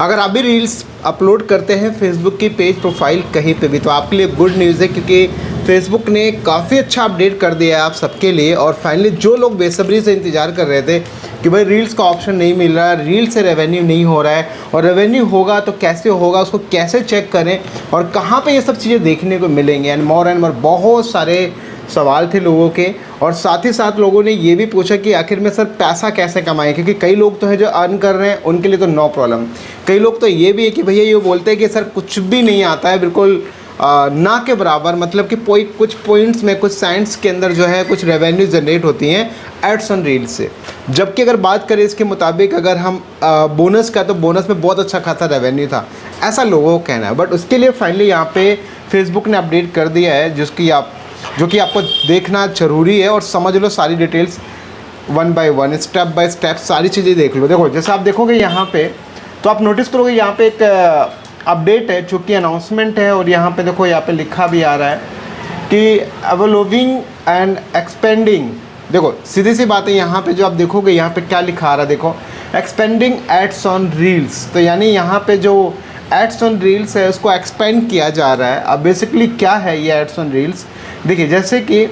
अगर आप भी रील्स अपलोड करते हैं फेसबुक की पेज प्रोफाइल कहीं पे भी, तो आपके लिए गुड न्यूज़ है, क्योंकि फेसबुक ने काफ़ी अच्छा अपडेट कर दिया है आप सबके लिए। और फाइनली जो लोग बेसब्री से इंतज़ार कर रहे थे कि भाई रील्स का ऑप्शन नहीं मिल रहा है, रील से रेवेन्यू नहीं हो रहा है, और रेवेन्यू होगा तो कैसे होगा, उसको कैसे चेक करें और कहाँ पे ये सब चीज़ें देखने को मिलेंगे, एंड मोर बहुत सारे सवाल थे लोगों के। और साथ ही साथ लोगों ने ये भी पूछा कि आखिर में सर पैसा कैसे कमाएं, क्योंकि कई लोग तो हैं जो अर्न कर रहे हैं, उनके लिए तो नो प्रॉब्लम। कई लोग तो ये भी है कि भैया ये बोलते हैं कि सर कुछ भी नहीं आता है, बिल्कुल ना के बराबर, मतलब कि कुछ पॉइंट्स में, कुछ साइंस के अंदर जो है कुछ रेवेन्यू जनरेट होती हैं एड्स ऑन रील्स से। जबकि अगर बात करें इसके मुताबिक, अगर हम बोनस का, तो बोनस में बहुत अच्छा खासा रेवेन्यू था, ऐसा लोगों का कहना है। बट उसके लिए फाइनली यहाँ पे फेसबुक ने अपडेट कर दिया है, जो कि आपको देखना ज़रूरी है। और समझ लो सारी details one by one, step by step सारी चीज़ें देख लो। देखो जैसे आप देखोगे यहाँ पे, तो आप नोटिस करोगे यहाँ पे एक अपडेट है जो कि अनाउंसमेंट है, और यहाँ पे देखो, यहाँ पे लिखा भी आ रहा है कि एवोल्विंग एंड एक्सपेंडिंग। देखो सीधी सी बात है, यहाँ पे जो आप देखोगे यहाँ पे क्या लिखा आ रहा है, देखो एक्सपेंडिंग एड्स ऑन रील्स। तो यानी यहाँ पे जो एड्स ऑन रील्स है उसको एक्सपेंड किया जा रहा है। अब बेसिकली क्या है ये एड्स ऑन रील्स, देखिए जैसे कि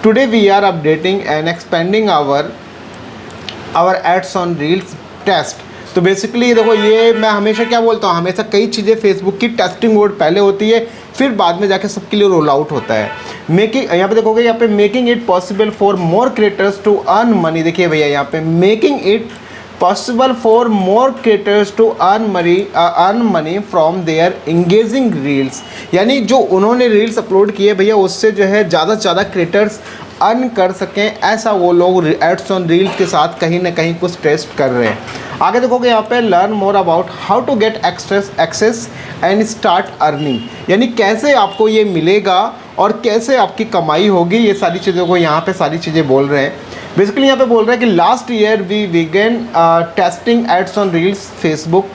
today we are updating and expanding our ads on reels test. तो बेसिकली देखो, ये मैं हमेशा क्या बोलता हूँ, हमेशा कई चीज़ें फेसबुक की टेस्टिंग मोड पहले होती है, फिर बाद में जाके सबके लिए रोल आउट होता है। यहाँ पे देखोगे, यहाँ पे making it possible for more creators to earn money. देखिए भैया यहाँ पे making it possible for more creators to earn money from their engaging reels. यानी जो उन्होंने रील्स अपलोड किए भैया, उससे जो है ज़्यादा से ज़्यादा क्रिएटर्स अर्न कर सकें, ऐसा वो लोग एड्स ऑन रील्स के साथ कहीं ना कहीं कुछ टेस्ट कर रहे हैं। आगे देखोगे यहाँ पे learn more about how to get access and start earning. यानी कैसे आपको ये मिलेगा और कैसे आपकी कमाई होगी, ये सारी चीज़ों को यहाँ पे सारी चीज़ें बोल रहे हैं। बेसिकली यहाँ पे बोल रहे हैं कि last year we began testing ads on reels Facebook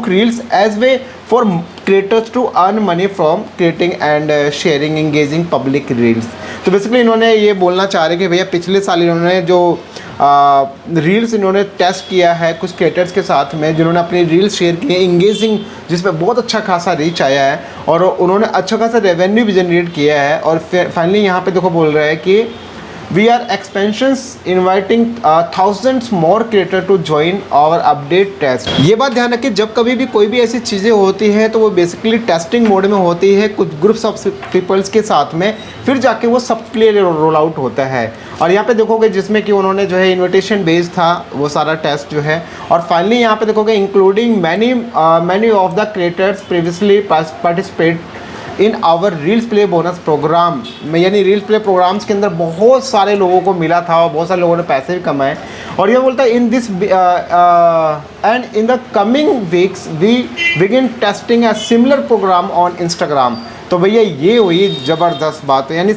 reels as way for creators to earn money from creating and sharing engaging public reels. तो बेसिकली इन्होंने ये बोलना चाह रहे हैं कि भैया पिछले साल इन्होंने जो रील्स इन्होंने टेस्ट किया है कुछ क्रिएटर्स के साथ में, जिन्होंने अपनी रील्स शेयर की है इंगेजिंग, जिसमें बहुत अच्छा खासा रीच आया है और उन्होंने अच्छा खासा रेवेन्यू भी जनरेट किया है। और फाइनली यहाँ पे देखो बोल रहा है कि we are expansions inviting thousands more creator to join our update test. ये बात ध्यान रखिए, जब कभी भी कोई भी ऐसी चीज़ें होती हैं तो वो बेसिकली टेस्टिंग मोड में होती है कुछ ग्रुप्स ऑफ पीपल्स के साथ में, फिर जाके वो सब लिए रोल आउट होता है। और यहाँ पे देखोगे जिसमें कि उन्होंने जो है इन्विटेशन बेस्ड था वो सारा टेस्ट जो है। और फाइनली यहाँ पे देखोगे including many of the creators previously participate in our reels play bonus program में। यानी रील्स प्ले प्रोग्राम्स के अंदर बहुत सारे लोगों को मिला था और बहुत सारे लोगों ने पैसे भी कमाए। और ये बोलता है in this and in the coming weeks we begin testing a similar program on Instagram. तो भैया ये हुई ज़बरदस्त बात है, यानी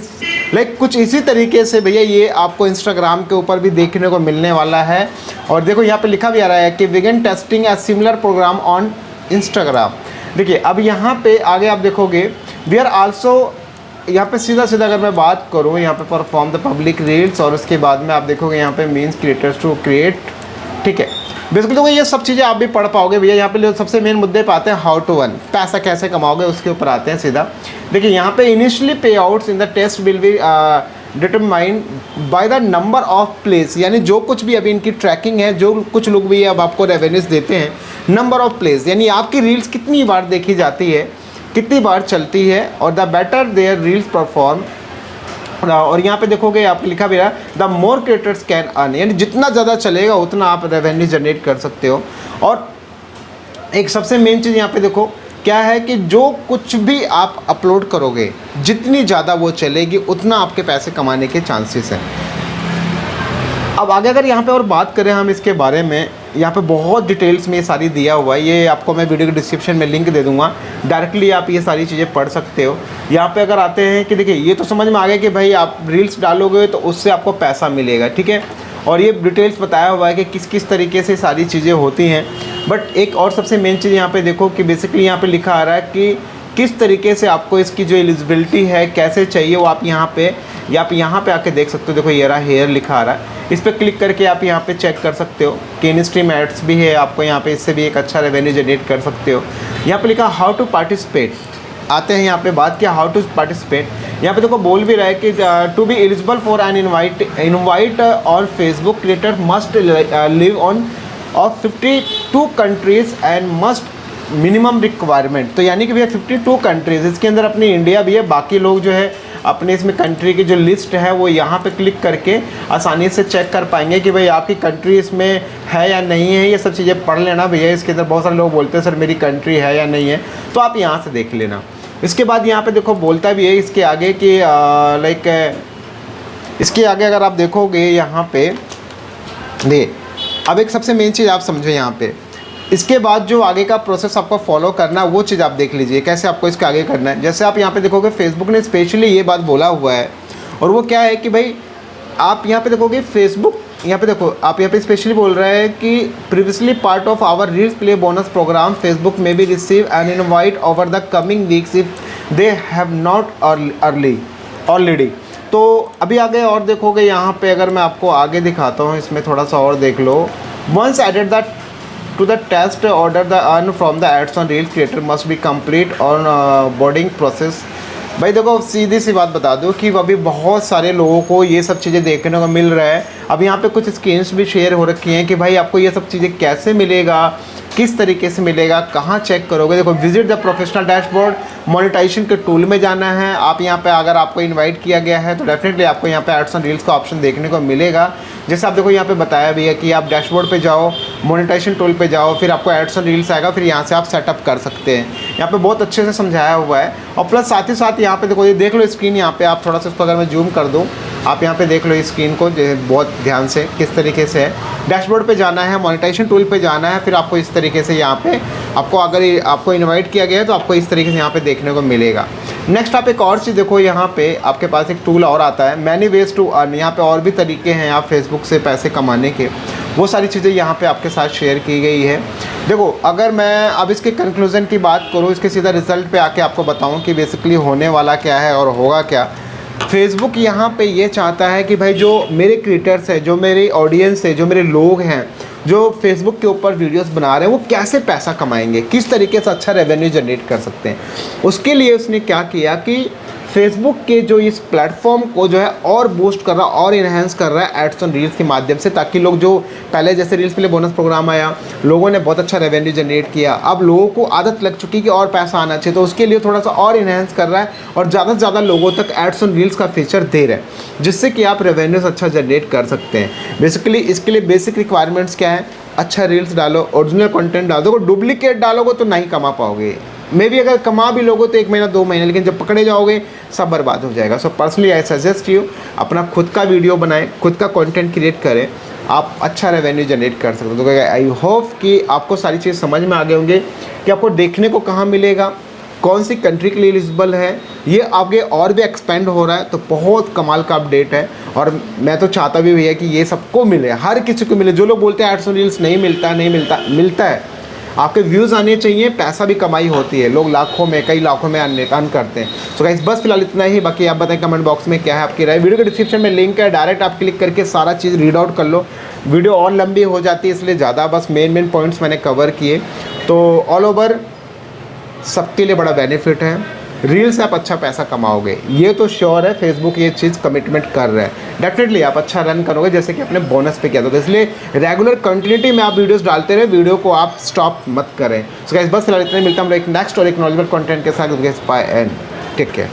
लाइक कुछ इसी तरीके से भैया ये आपको इंस्टाग्राम के ऊपर भी देखने को मिलने वाला है। और देखो यहाँ पे लिखा भी आ रहा है कि begin testing a similar program on Instagram. देखिए अब यहाँ पे आगे आप देखोगे वी आर आल्सो, यहाँ पे सीधा अगर मैं बात करूँ यहाँ पे परफॉर्म द पब्लिक रील्स, और उसके बाद में आप देखोगे यहाँ पे मीन्स क्रिएटर्स टू क्रिएट। ठीक है, बेसिकली तो ये सब चीज़ें आप भी पढ़ पाओगे भैया। यहाँ पे सबसे मेन मुद्दे पे आते हैं हाउ टू अर्न, पैसा कैसे कमाओगे उसके ऊपर आते हैं सीधा। देखिए यहाँ पे initially payouts in the test will be determined by the number of plays. यानी जो कुछ भी अभी इनकी ट्रैकिंग है, जो कुछ लोग भी अब आपको रेवेन्यूज देते हैं, नंबर ऑफ प्लेस यानी आपकी रील्स कितनी बार देखी जाती है, कितनी बार चलती है, और the better their reels perform. और यहाँ पे देखोगे आप लिखा भी रहा the more creators can earn, यानी जितना ज़्यादा चलेगा उतना आप रेवेन्यू जनरेट कर सकते हो। और एक सबसे मेन चीज़ यहाँ पे देखो क्या है कि जो कुछ भी आप अपलोड करोगे, जितनी ज़्यादा वो चलेगी उतना आपके पैसे कमाने के चांसेस हैं। अब आगे अगर यहाँ पे और बात करें हम इसके बारे में, यहाँ पे बहुत डिटेल्स में ये सारी दिया हुआ है, ये आपको मैं वीडियो के डिस्क्रिप्शन में लिंक दे दूँगा, डायरेक्टली आप ये सारी चीज़ें पढ़ सकते हो। यहाँ पे अगर आते हैं कि देखिए ये तो समझ में आ गया कि भाई आप रील्स डालोगे तो उससे आपको पैसा मिलेगा, ठीक है, और ये डिटेल्स बताया हुआ है कि किस किस तरीके से सारी चीज़ें होती हैं। बट एक और सबसे मेन चीज़ यहाँ पे देखो कि बेसिकली यहाँ पे लिखा आ रहा है कि किस तरीके से आपको इसकी जो एलिजिबिलिटी है कैसे चाहिए, वो आप यहाँ पे या आप यहाँ पे आके देख सकते हो, देखो ये रहा हेयर लिखा आ रहा है, इस पर क्लिक करके आप यहाँ पे चेक कर सकते हो कि इन स्ट्रीम एड्स भी है आपको यहाँ पे, इससे भी एक अच्छा रेवेन्यू जनरेट कर सकते हो। यहाँ पे लिखा हाउ टू पार्टिसिपेट, आते हैं यहाँ पे बात किया हाउ टू पार्टिसिपेट। यहाँ पे देखो बोल भी रहा है कि to be eligible for an invite on Facebook creator must live on of 52 countries and must minimum requirement. तो यानी कि भैया 52 कंट्रीज़, इसके अंदर अपनी इंडिया भी है, बाकी लोग जो है अपने इसमें कंट्री की जो लिस्ट है वो यहाँ पे क्लिक करके आसानी से चेक कर पाएंगे कि भाई आपकी कंट्री इसमें है या नहीं है। ये सब चीज़ें पढ़ लेना भैया, इसके अंदर बहुत सारे लोग बोलते हैं सर मेरी कंट्री है या नहीं है, तो आप यहाँ से देख लेना। इसके बाद यहाँ पे देखो बोलता भी है इसके आगे कि इसके आगे अगर आप देखोगे यहाँ पे अब एक सबसे मेन चीज़ आप समझो यहाँ पे, इसके बाद जो आगे का प्रोसेस आपको फॉलो करना है वो चीज़ आप देख लीजिए कैसे आपको इसके आगे करना है। जैसे आप यहाँ पे देखोगे फेसबुक ने स्पेशली ये बात बोला हुआ है, और वो क्या है कि भाई आप यहाँ पे देखोगे फेसबुक, यहाँ पे देखो आप यहाँ पे स्पेशली बोल रहा है कि previously part of our reels play bonus program Facebook में be receive an invite over the coming weeks if they have not already. तो अभी आगे और देखोगे यहाँ पे, अगर मैं आपको आगे दिखाता हूँ इसमें थोड़ा सा और देख लो। Once added the to the test order the earn from the ads on reel creator must be complete onboarding process. भाई देखो सीधी सी बात बता दूं कि अभी बहुत सारे लोगों को ये सब चीज़ें देखने को मिल रहा है। अब यहाँ पे कुछ स्क्रीन्स भी शेयर हो रखी हैं कि भाई आपको ये सब चीज़ें कैसे मिलेगा, किस तरीके से मिलेगा, कहाँ चेक करोगे। देखो visit the professional dashboard, monetization के टूल में जाना है। आप यहाँ पे अगर आपको इनवाइट किया गया है तो डेफिनेटली आपको यहाँ पे एड्स ऑन रील्स का ऑप्शन देखने को मिलेगा। जैसे आप देखो यहाँ पे बताया भी है कि आप डैशबोर्ड पे जाओ, मोनेटाइजेशन टूल पे जाओ, फिर आपको एड्स ऑन रील्स आएगा, फिर यहाँ से आप सेटअप कर सकते हैं। यहाँ पे बहुत अच्छे से समझाया हुआ है। और प्लस साथ ही साथ यहाँ पे देखो ये देख लो स्क्रीन, यहाँ पे आप थोड़ा सा इसको अगर मैं जूम कर दूँ, आप यहाँ पे देख लो इस स्क्रीन को बहुत ध्यान से किस तरीके से है। डैशबोर्ड पे जाना है, मोनेटाइजेशन टूल पे जाना है, फिर आपको इस तरीके से यहाँ पे आपको अगर आपको इनवाइट किया गया है तो आपको इस तरीके से यहाँ पे देखने को मिलेगा। नेक्स्ट आप एक और चीज़ देखो, यहाँ पे आपके पास एक टूल और आता है, मैनी वेज टू अर्न। यहाँ पे और भी तरीके हैं आप फेसबुक से पैसे कमाने के, वो सारी चीज़ें यहाँ पे आपके साथ शेयर की गई है। देखो अगर मैं अब इसके कंक्लूज़न की बात करूँ, इसके सीधा रिजल्ट पे आके आपको बताऊँ कि बेसिकली होने वाला क्या है और होगा क्या। फेसबुक यहाँ पे ये चाहता है कि भाई जो मेरे क्रिएटर्स हैं, जो मेरी ऑडियंस है, जो मेरे लोग हैं जो फेसबुक के ऊपर वीडियोस बना रहे हैं, वो कैसे पैसा कमाएंगे, किस तरीके से अच्छा रेवेन्यू जनरेट कर सकते हैं। उसके लिए उसने क्या किया कि फेसबुक के जो इस प्लेटफॉर्म को जो है और बूस्ट कर रहा है और इन्हेंस कर रहा है एड्स ऑन रील्स के माध्यम से, ताकि लोग जो पहले जैसे रील्स के लिए बोनस प्रोग्राम आया, लोगों ने बहुत अच्छा रेवेन्यू जनरेट किया, अब लोगों को आदत लग चुकी कि और पैसा आना चाहिए, तो उसके लिए थोड़ा सा और इन्हेंस कर रहा है और ज़्यादा से ज़्यादा लोगों तक एड्स ऑन रील्स का फीचर दे रहा है, जिससे कि आप रेवेन्यूज अच्छा जनरेट कर सकते हैं। बेसिकली इसके लिए बेसिक रिक्वायरमेंट्स क्या है, अच्छा रील्स डालो, ओरिजिनल कंटेंट डालो। देखो डुप्लीकेट डालोगे तो नहीं कमा पाओगे, मे भी अगर कमा भी लोगे तो 1 महीना 2 महीने, लेकिन जब पकड़े जाओगे सब बर्बाद हो जाएगा। So personally I suggest you अपना खुद का वीडियो बनाएं, खुद का कंटेंट क्रिएट करें, आप अच्छा रेवेन्यू जनरेट कर सकते हो। तो आई होप कि आपको सारी चीज़ समझ में आ गए होंगे कि आपको देखने को कहाँ मिलेगा, कौन सी कंट्री के लिए एलिजिबल है, ये आगे और भी एक्सपेंड हो रहा है। तो बहुत कमाल का अपडेट है और मैं तो चाहता भी भैया कि ये सबको मिले, हर किसी को मिले। जो लोग बोलते हैं एड्स ऑन रील्स नहीं मिलता, नहीं मिलता, मिलता है। आपके व्यूज़ आने चाहिए, पैसा भी कमाई होती है, लोग लाखों में कई लाखों में अर्न करते हैं। सो गाइस बस फिलहाल इतना ही, बाकी आप बताएं कमेंट बॉक्स में क्या है आपकी राय। वीडियो के डिस्क्रिप्शन में लिंक है, डायरेक्ट आप क्लिक करके सारा चीज़ रीड आउट कर लो। वीडियो और लंबी हो जाती है इसलिए ज़्यादा बस मेन पॉइंट्स मैंने कवर किए। तो ऑल ओवर सबके लिए बड़ा बेनिफिट है, रील से आप अच्छा पैसा कमाओगे, ये तो श्योर है। फेसबुक ये चीज़ कमिटमेंट कर रहा है, डेफिनेटली आप अच्छा रन करोगे जैसे कि अपने बोनस पे किया था। तो इसलिए रेगुलर कंटिन्यूटी में आप वीडियोस डालते रहे, वीडियो को आप स्टॉप मत करें। सो गाइस बस फिलहाल इतना ही, मिलता हूँ एक नेक्स्ट और एक नॉलेजेबल कंटेंट के साथ। Bye and take care.